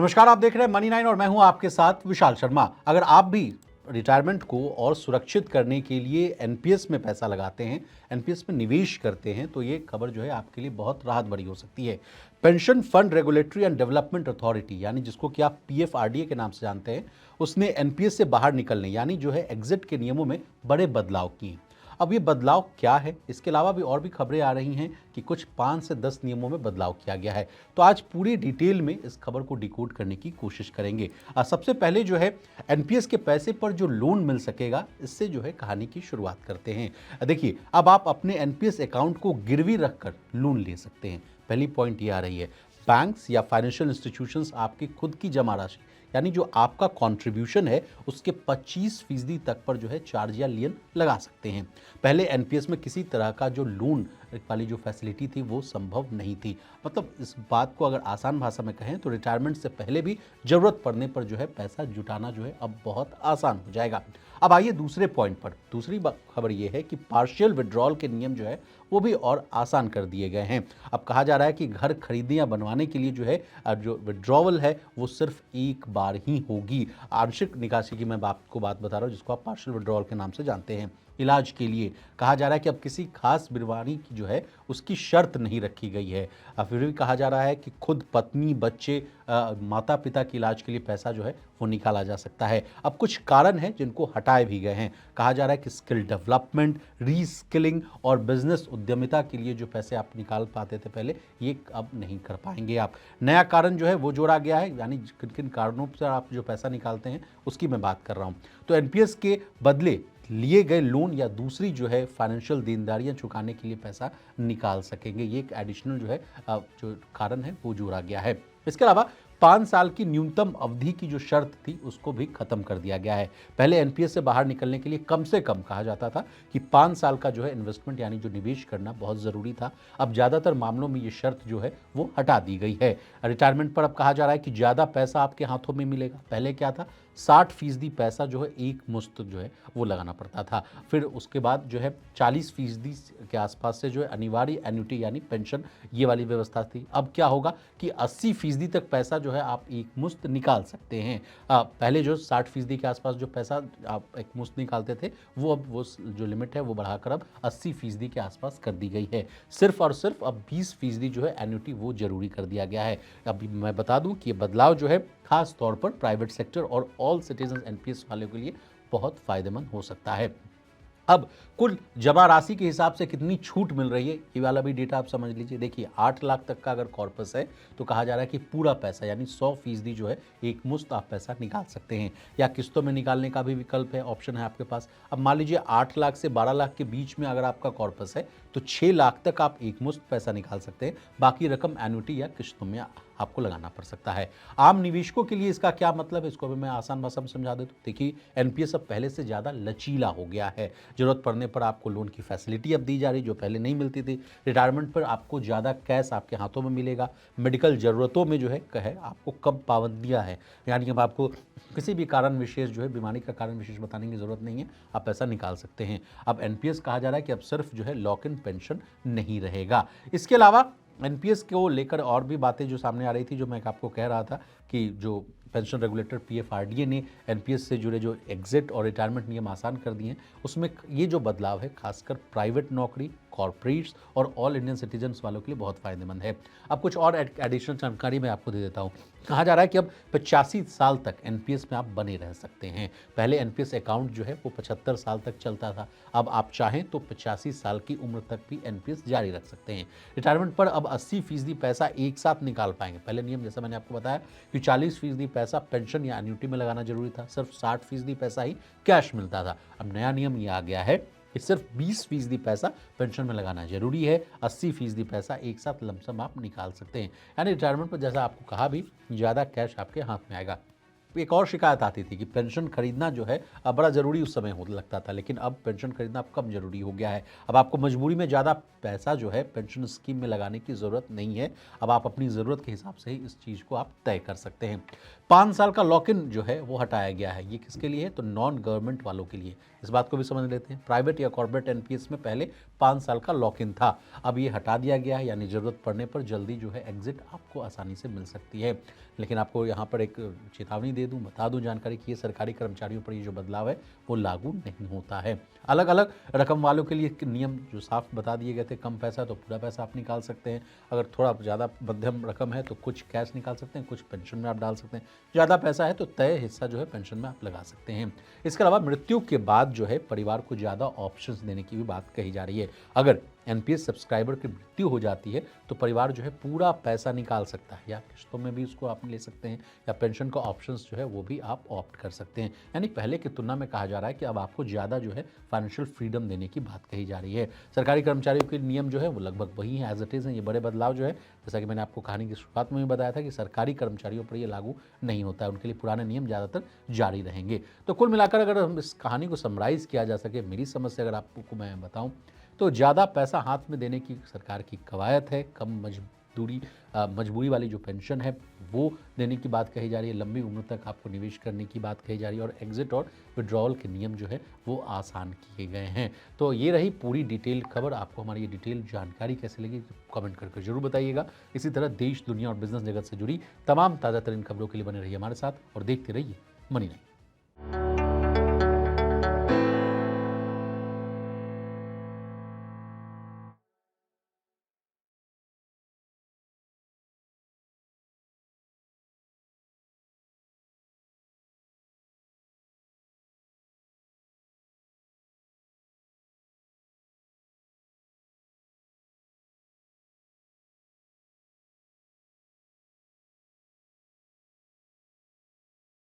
नमस्कार, आप देख रहे हैं मनी 9 और मैं हूं आपके साथ विशाल शर्मा। अगर आप भी रिटायरमेंट को और सुरक्षित करने के लिए एनपीएस में पैसा लगाते हैं, एनपीएस में निवेश करते हैं, तो ये खबर जो है आपके लिए बहुत राहत भरी हो सकती है। Pension fund regulatory and development authority, यानी जिसको कि आप पीएफआरडीए के नाम से जानते हैं, उसने एनपीएस से बाहर निकलने यानी जो है एग्जिट के नियमों में बड़े बदलाव किए। अब ये बदलाव क्या है, इसके अलावा भी और भी खबरें आ रही हैं कि कुछ 5 से 10 नियमों में बदलाव किया गया है। तो आज पूरी डिटेल में इस खबर को डिकोड करने की कोशिश करेंगे। सबसे पहले जो है एनपीएस के पैसे पर जो लोन मिल सकेगा, इससे जो है कहानी की शुरुआत करते हैं। देखिए, अब आप अपने एनपीएस अकाउंट को गिरवी रखकर लोन ले सकते हैं। पहली पॉइंट ये आ रही है, बैंक्स या फाइनेंशियल इंस्टीट्यूशंस आपकी खुद की जमा राशि यानी जो आपका कंट्रीब्यूशन है उसके 25% तक पर जो है चार्ज या लियन लगा सकते हैं। पहले एनपीएस में किसी तरह का जो लोन वाली जो फैसिलिटी थी वो संभव नहीं थी। मतलब इस बात को अगर आसान भाषा में कहें तो रिटायरमेंट से पहले भी जरूरत पड़ने पर जो है पैसा जुटाना जो है अब बहुत आसान हो जाएगा। अब आइए दूसरे पॉइंट पर। दूसरी खबर ये है कि पार्शियल विड्रॉल के नियम जो है वो भी और आसान कर दिए गए हैं। अब कहा जा रहा है कि घर खरीदने या बनवाने के लिए जो है जो विड्रॉवल है वो सिर्फ एक बार ही होगी। आंशिक निकासी की मैं आपको बात बता रहा हूँ, जिसको आप पार्शियल विड्रॉवल के नाम से जानते हैं। इलाज के लिए कहा जा रहा है कि अब किसी खास बीमारी की जो है उसकी शर्त नहीं रखी गई है। फिर भी कहा जा रहा है कि खुद पत्नी, बच्चे, माता पिता के इलाज के लिए पैसा जो है वो निकाला जा सकता है। अब कुछ कारण हैं जिनको हटाए भी गए हैं। कहा जा रहा है कि स्किल डेवलपमेंट, रीस्किलिंग और बिजनेस उद्यमिता के लिए जो पैसे आप निकाल पाते थे पहले, ये अब नहीं कर पाएंगे आप। नया कारण जो है वो जोड़ा गया है, यानी किन किन कारणों से आप जो पैसा निकालते हैं उसकी मैं बात कर रहा हूँ। तो एनपीएस के बदले लिए गए लोन या दूसरी जो है फाइनेंशियल देनदारियां चुकाने के लिए पैसा निकाल सकेंगे। ये एक एडिशनल जो है जो कारण है वो जोड़ा गया है। इसके अलावा 5 साल की न्यूनतम अवधि की जो शर्त थी उसको भी खत्म कर दिया गया है। पहले एनपीएस से बाहर निकलने के लिए कम से कम कहा जाता था कि 5 साल का जो है इन्वेस्टमेंट यानी जो निवेश करना बहुत ज़रूरी था। अब ज़्यादातर मामलों में ये शर्त जो है वो हटा दी गई है। रिटायरमेंट पर अब कहा जा रहा है कि ज़्यादा पैसा आपके हाथों में मिलेगा। पहले क्या था, 60% पैसा जो है एक मुश्त जो है वो लगाना पड़ता था। फिर उसके बाद जो है 40% के आसपास से जो है अनिवार्य एन्युटी यानी पेंशन, ये वाली व्यवस्था थी। अब क्या होगा कि 80% तक पैसा जो है आप एक मुश्त निकाल सकते हैं। पहले जो 60% के आसपास जो पैसा आप एक मुश्त निकालते थे वो अब वो जो लिमिट है वो बढ़ाकर अब 80% के आसपास कर दी गई है। सिर्फ और सिर्फ अब 20% जो है एन्युटी वो जरूरी कर दिया गया है। अभी मैं बता दूं कि ये बदलाव जो है खास तौर पर प्राइवेट सेक्टर और ऑल सिटीजन एनपीएस वालों के लिए बहुत फायदेमंद हो सकता है। अब कुल जमा राशि के हिसाब से कितनी छूट मिल रही है, ये वाला भी डेटा आप समझ लीजिए। देखिए, 8 लाख तक का अगर कॉर्पस है तो कहा जा रहा है कि पूरा पैसा यानी 100% जो है एक मुश्त आप पैसा निकाल सकते हैं, या किस्तों में निकालने का भी विकल्प है, ऑप्शन है आपके पास। अब मान लीजिए 8 लाख से 12 लाख के बीच में अगर आपका कॉर्पस है तो 6 लाख तक आप एक मुश्त पैसा निकाल सकते हैं। बाकी रकम एन्युटी या किस्तों में आपको लगाना पड़ सकता है। आम निवेशकों के लिए इसका क्या मतलब है, इसको भी मैं आसान भाषा में समझा देता हूँ। देखिए, एनपीएस अब पहले से ज़्यादा लचीला हो गया है। जरूरत पड़ने पर आपको लोन की फैसिलिटी अब दी जा रही जो पहले नहीं मिलती थी। रिटायरमेंट पर आपको ज़्यादा कैश आपके हाथों में मिलेगा। मेडिकल ज़रूरतों में जो है आपको कम पाबंदियाँ हैं, यानी अब आपको किसी भी कारण विशेष जो है बीमारी का कारण विशेष बताने की ज़रूरत नहीं है, आप पैसा निकाल सकते हैं। अब एनपीएस कहा जा रहा है कि अब सिर्फ जो है लॉक इन पेंशन नहीं रहेगा। इसके अलावा एनपीएस को लेकर और भी बातें जो सामने आ रही थी, जो मैं आपको कह रहा था कि जो पेंशन रेगुलेटर पीएफआरडीए ने एनपीएस से जुड़े जो एग्जिट और रिटायरमेंट नियम आसान कर दिए हैं, उसमें ये जो बदलाव है खासकर प्राइवेट नौकरी, कॉर्पोरेट्स और ऑल इंडियन सिटीजन्स वालों के लिए बहुत फायदेमंद है। अब कुछ और एडिशनल जानकारी मैं आपको दे देता हूँ। कहा जा रहा है कि अब 85 साल तक एनपीएस में आप बने रह सकते हैं। पहले एनपीएस अकाउंट जो है वो 75 साल तक चलता था। अब आप चाहें तो 85 साल की उम्र तक भी एनपीएस जारी रख सकते हैं। रिटायरमेंट पर अब 80% पैसा एक साथ निकाल पाएंगे। पहले नियम जैसा मैंने आपको बताया कि 40% पैसा पेंशन या एन्युटी में लगाना जरूरी था, सिर्फ 60% पैसा ही कैश मिलता था। अब नया नियम ये आ गया है कि सिर्फ 20% पैसा पेंशन में लगाना जरूरी है, 80% पैसा एक साथ लमसम आप निकाल सकते हैं। यानी रिटायरमेंट पर जैसा आपको कहा भी ज़्यादा कैश आपके हाथ में आएगा। एक और शिकायत आती थी कि पेंशन खरीदना जो है बड़ा ज़रूरी उस समय हो लगता था, लेकिन अब पेंशन खरीदना अब कम ज़रूरी हो गया है। अब आपको मजबूरी में ज़्यादा पैसा जो है पेंशन स्कीम में लगाने की ज़रूरत नहीं है। अब आप अपनी ज़रूरत के हिसाब से ही इस चीज़ को आप तय कर सकते हैं। 5 साल का लॉक इन जो है वो हटाया गया है। ये किसके लिए है? तो नॉन गवर्नमेंट वालों के लिए। इस बात को भी समझ लेते हैं। प्राइवेट या कॉर्पोरेट एनपीएस में पहले 5 साल का लॉक इन था, अब ये हटा दिया गया है, यानी ज़रूरत पड़ने पर जल्दी जो है एग्जिट आपको आसानी से मिल सकती है। लेकिन आपको यहाँ पर एक चेतावनी दे दूँ, बता दूँ जानकारी कि ये सरकारी कर्मचारियों पर ये जो बदलाव है वो लागू नहीं होता है। अलग अलग रकम वालों के लिए नियम जो साफ बता दिए गए थे, कम पैसा तो पूरा पैसा आप निकाल सकते हैं, अगर थोड़ा ज़्यादा मध्यम रकम है तो कुछ कैश निकाल सकते हैं, कुछ पेंशन में आप डाल सकते हैं, ज़्यादा पैसा है तो तय हिस्सा जो है पेंशन में आप लगा सकते हैं। इसके अलावा मृत्यु के बाद जो है परिवार को ज़्यादा ऑप्शंस देने की भी बात कही जा रही है। अगर एनपीएस सब्सक्राइबर की मृत्यु हो जाती है तो परिवार जो है पूरा पैसा निकाल सकता है, या किस्तों में भी उसको आप ले सकते हैं, या पेंशन का ऑप्शंस जो है वो भी आप ऑप्ट कर सकते हैं। यानी पहले की तुलना में कहा जा रहा है कि अब आपको ज़्यादा जो है फाइनेंशियल फ्रीडम देने की बात कही जा रही है। सरकारी कर्मचारियों के नियम जो है वो लगभग वही हैं, एज इट इज़ हैं। ये बड़े बदलाव जो है, जैसा कि मैंने आपको कहानी की शुरुआत में भी बताया था कि सरकारी कर्मचारियों पर ये लागू नहीं होता है, उनके लिए पुराने नियम ज़्यादातर जारी रहेंगे। तो कुल मिलाकर अगर हम इस कहानी को समराइज़ किया जा सके, मेरी समझ से अगर आपको मैं बताऊँ, तो ज़्यादा पैसा हाथ में देने की सरकार की कवायद है, कम मजबूरी वाली जो पेंशन है वो देने की बात कही जा रही है, लंबी उम्र तक आपको निवेश करने की बात कही जा रही है, और एग्जिट और विड्रॉल के नियम जो है वो आसान किए गए हैं। तो ये रही पूरी डिटेल खबर। आपको हमारी ये डिटेल जानकारी कैसे लगी कमेंट करके जरूर बताइएगा। इसी तरह देश, दुनिया और बिजनेस जगत से जुड़ी तमाम ताज़ा तरीन खबरों के लिए बने रहिए हमारे साथ और देखते रहिए मनी9।